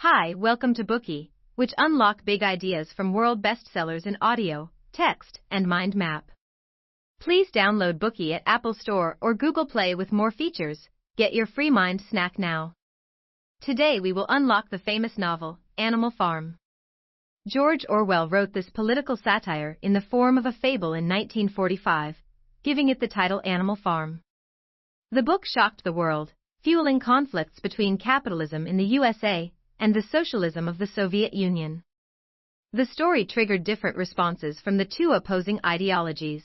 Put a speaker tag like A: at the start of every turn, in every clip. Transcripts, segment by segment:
A: Hi, welcome to Bookey, which unlock big ideas from world bestsellers in audio, text, and mind map. Please download Bookey at Apple Store or Google Play with more features. Get your free mind snack now. Today we will unlock the famous novel, Animal Farm. George Orwell wrote this political satire in the form of a fable in 1945, giving it the title Animal Farm. The book shocked the world, fueling conflicts between capitalism in the USA and the socialism of the Soviet Union. The story triggered different responses from the two opposing ideologies.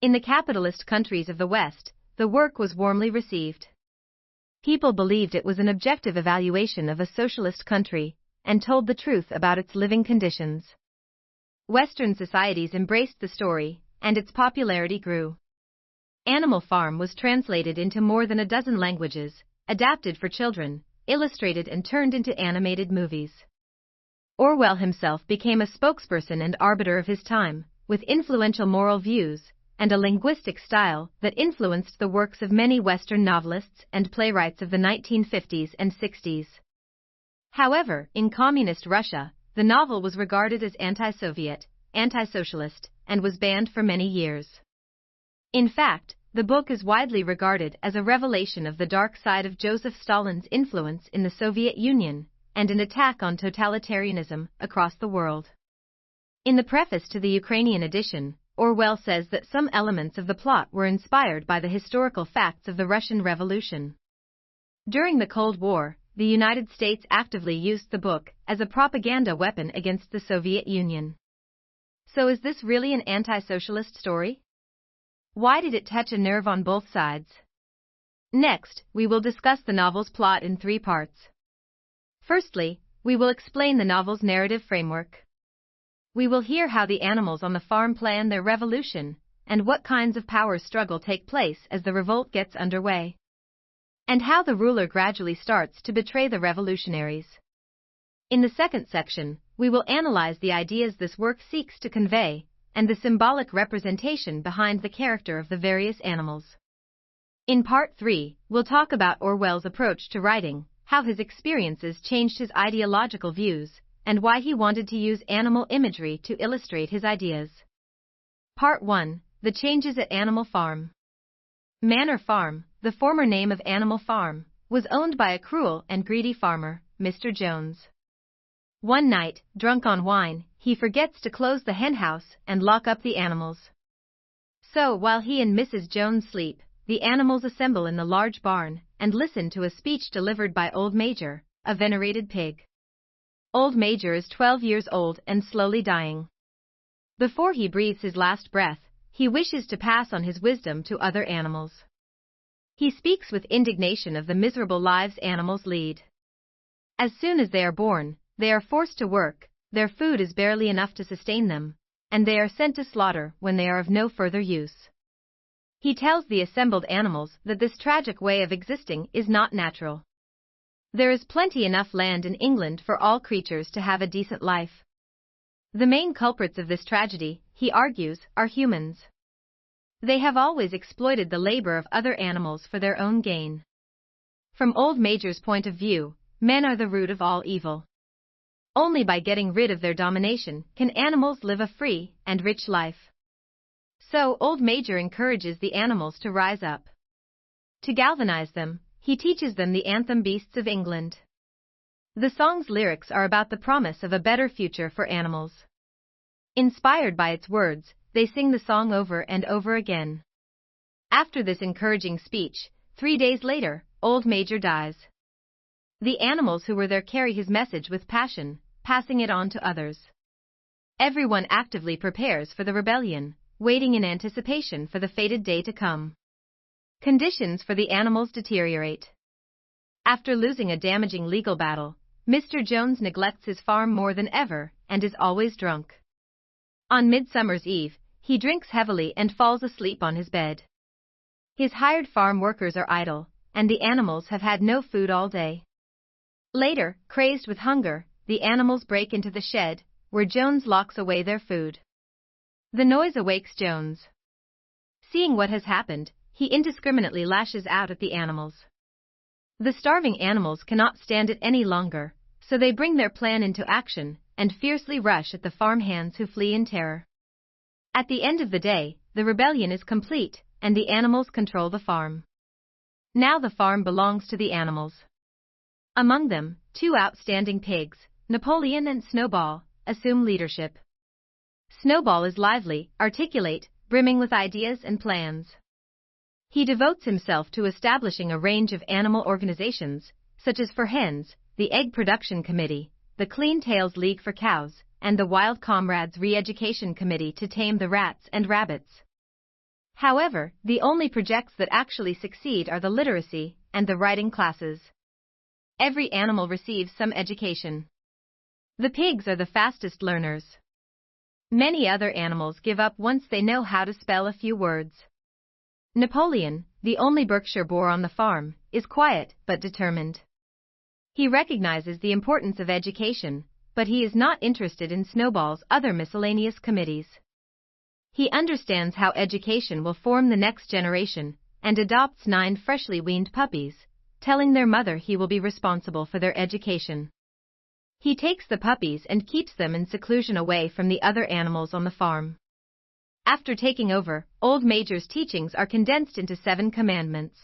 A: In the capitalist countries of the West, the work was warmly received. People believed it was an objective evaluation of a socialist country and told the truth about its living conditions. Western societies embraced the story, and its popularity grew. Animal Farm was translated into more than a dozen languages, adapted for children, illustrated and turned into animated movies. Orwell himself became a spokesperson and arbiter of his time, with influential moral views and a linguistic style that influenced the works of many Western novelists and playwrights of the 1950s and 60s. However, in communist Russia, the novel was regarded as anti-Soviet, anti-socialist, and was banned for many years. In fact, the book is widely regarded as a revelation of the dark side of Joseph Stalin's influence in the Soviet Union and an attack on totalitarianism across the world. In the preface to the Ukrainian edition, Orwell says that some elements of the plot were inspired by the historical facts of the Russian Revolution. During the Cold War, the United States actively used the book as a propaganda weapon against the Soviet Union. So is this really an anti-socialist story? Why did it touch a nerve on both sides? Next, we will discuss the novel's plot in three parts. Firstly, we will explain the novel's narrative framework. We will hear how the animals on the farm plan their revolution, and what kinds of power struggle take place as the revolt gets underway. And how the ruler gradually starts to betray the revolutionaries. In the second section, we will analyze the ideas this work seeks to convey, and the symbolic representation behind the character of the various animals. In part 3, we'll talk about Orwell's approach to writing, how his experiences changed his ideological views, and why he wanted to use animal imagery to illustrate his ideas. Part 1, The Changes at Animal Farm. Manor Farm, the former name of Animal Farm, was owned by a cruel and greedy farmer, Mr. Jones. One night, drunk on wine, he forgets to close the henhouse and lock up the animals. So, while he and Mrs. Jones sleep, the animals assemble in the large barn and listen to a speech delivered by Old Major, a venerated pig. Old Major is 12 years old and slowly dying. Before he breathes his last breath, he wishes to pass on his wisdom to other animals. He speaks with indignation of the miserable lives animals lead. As soon as they are born, they are forced to work, their food is barely enough to sustain them, and they are sent to slaughter when they are of no further use. He tells the assembled animals that this tragic way of existing is not natural. There is plenty enough land in England for all creatures to have a decent life. The main culprits of this tragedy, he argues, are humans. They have always exploited the labor of other animals for their own gain. From Old Major's point of view, men are the root of all evil. Only by getting rid of their domination can animals live a free and rich life. So Old Major encourages the animals to rise up. To galvanize them, he teaches them the anthem Beasts of England. The song's lyrics are about the promise of a better future for animals. Inspired by its words, they sing the song over and over again. After this encouraging speech, 3 days later, Old Major dies. The animals who were there carry his message with passion, passing it on to others. Everyone actively prepares for the rebellion, waiting in anticipation for the fated day to come. Conditions for the animals deteriorate. After losing a damaging legal battle, Mr. Jones neglects his farm more than ever and is always drunk. On Midsummer's Eve, he drinks heavily and falls asleep on his bed. His hired farm workers are idle, and the animals have had no food all day. Later, crazed with hunger, the animals break into the shed, where Jones locks away their food. The noise awakes Jones. Seeing what has happened, he indiscriminately lashes out at the animals. The starving animals cannot stand it any longer, So they bring their plan into action and fiercely rush at the farmhands who flee in terror. At the end of the day, the rebellion is complete, and the animals control the farm. Now the farm belongs to the animals. Among them, two outstanding pigs, Napoleon and Snowball, assume leadership. Snowball is lively, articulate, brimming with ideas and plans. He devotes himself to establishing a range of animal organizations, such as for hens, the Egg Production Committee, the Clean Tails League for cows, and the Wild Comrades Re-Education Committee to tame the rats and rabbits. However, the only projects that actually succeed are the literacy and the writing classes. Every animal receives some education. The pigs are the fastest learners. Many other animals give up once they know how to spell a few words. Napoleon, the only Berkshire boar on the farm, is quiet but determined. He recognizes the importance of education, but he is not interested in Snowball's other miscellaneous committees. He understands how education will form the next generation, and adopts 9 freshly weaned puppies, telling their mother he will be responsible for their education. He takes the puppies and keeps them in seclusion away from the other animals on the farm. After taking over, Old Major's teachings are condensed into 7 commandments.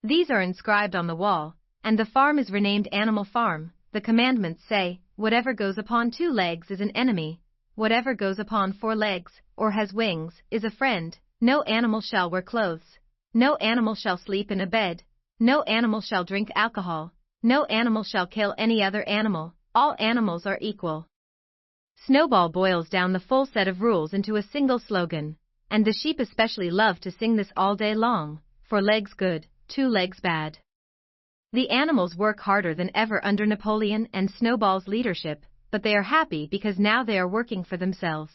A: These are inscribed on the wall, and the farm is renamed Animal Farm. The commandments say, whatever goes upon 2 legs is an enemy, whatever goes upon 4 legs, or has wings, is a friend, no animal shall wear clothes, no animal shall sleep in a bed, no animal shall drink alcohol, no animal shall kill any other animal, all animals are equal. Snowball boils down the full set of rules into a single slogan, and the sheep especially love to sing this all day long, 4 legs good, 2 legs bad. The animals work harder than ever under Napoleon and Snowball's leadership, but they are happy because now they are working for themselves.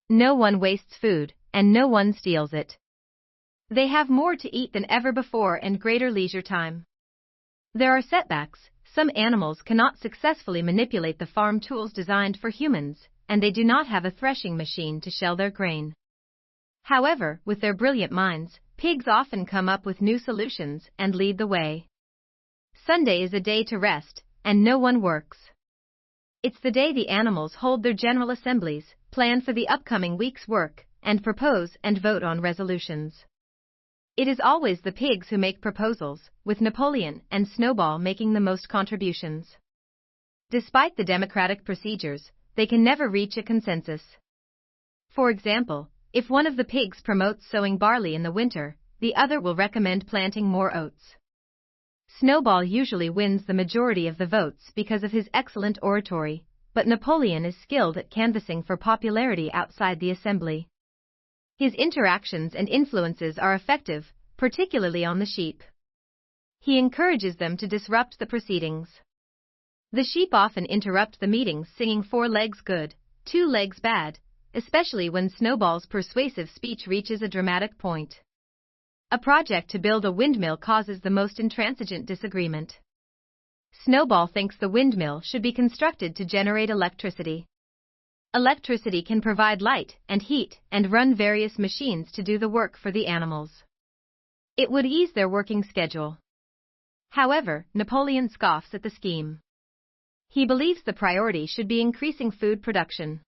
A: No one wastes food, and no one steals it. They have more to eat than ever before and greater leisure time. There are setbacks. Some animals cannot successfully manipulate the farm tools designed for humans, and they do not have a threshing machine to shell their grain. However, with their brilliant minds, pigs often come up with new solutions and lead the way. Sunday is a day to rest, and no one works. It's the day the animals hold their general assemblies, plan for the upcoming week's work, and propose and vote on resolutions. It is always the pigs who make proposals, with Napoleon and Snowball making the most contributions. Despite the democratic procedures, they can never reach a consensus. For example, if one of the pigs promotes sowing barley in the winter, the other will recommend planting more oats. Snowball usually wins the majority of the votes because of his excellent oratory, but Napoleon is skilled at canvassing for popularity outside the assembly. His interactions and influences are effective, particularly on the sheep. He encourages them to disrupt the proceedings. The sheep often interrupt the meetings singing 4 legs good, 2 legs bad, especially when Snowball's persuasive speech reaches a dramatic point. A project to build a windmill causes the most intransigent disagreement. Snowball thinks the windmill should be constructed to generate electricity. Electricity can provide light and heat and run various machines to do the work for the animals. It would ease their working schedule. However, Napoleon scoffs at the scheme. He believes the priority should be increasing food production.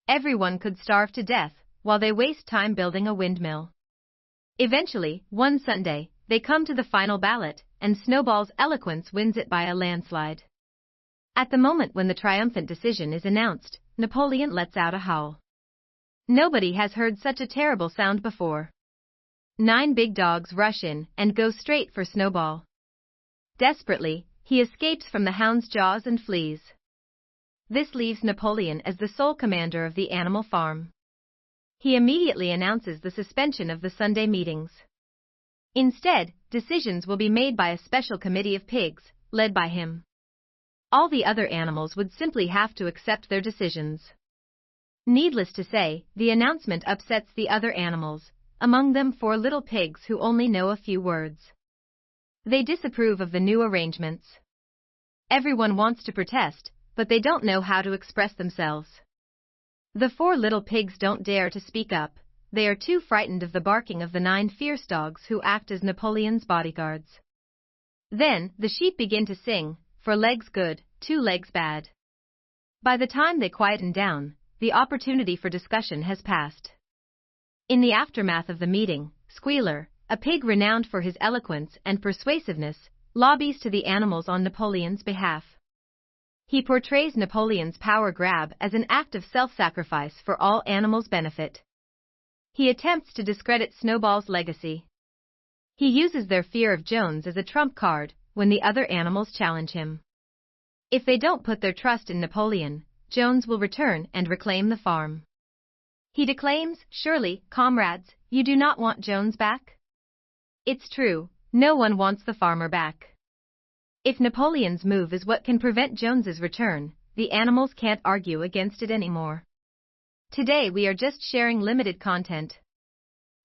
A: Everyone could starve to death while they waste time building a windmill. Eventually, one Sunday, they come to the final ballot, and Snowball's eloquence wins it by a landslide. At the moment when the triumphant decision is announced, Napoleon lets out a howl. Nobody has heard such a terrible sound before. 9 big dogs rush in and go straight for Snowball. Desperately, he escapes from the hound's jaws and flees. This leaves Napoleon as the sole commander of the animal farm. He immediately announces the suspension of the Sunday meetings. Instead, decisions will be made by a special committee of pigs, led by him. All the other animals would simply have to accept their decisions. Needless to say, the announcement upsets the other animals, among them 4 little pigs who only know a few words. They disapprove of the new arrangements. Everyone wants to protest, but they don't know how to express themselves. The 4 little pigs don't dare to speak up. They are too frightened of the barking of the 9 fierce dogs who act as Napoleon's bodyguards. Then, the sheep begin to sing, 4 legs good, 2 legs bad. By the time they quieten down, the opportunity for discussion has passed. In the aftermath of the meeting, Squealer, a pig renowned for his eloquence and persuasiveness, lobbies to the animals on Napoleon's behalf. He portrays Napoleon's power grab as an act of self-sacrifice for all animals' benefit. He attempts to discredit Snowball's legacy. He uses their fear of Jones as a trump card when the other animals challenge him. If they don't put their trust in Napoleon, Jones will return and reclaim the farm. He declaims, "Surely, comrades, you do not want Jones back?" It's true, no one wants the farmer back. If Napoleon's move is what can prevent Jones's return, the animals can't argue against it anymore. Today we are just sharing limited content.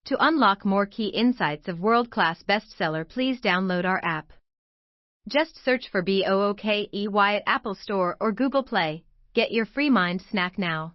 A: To unlock more key insights of world-class bestseller, please download our app. Just search for Bookey at Apple Store or Google Play. Get your free mind snack now.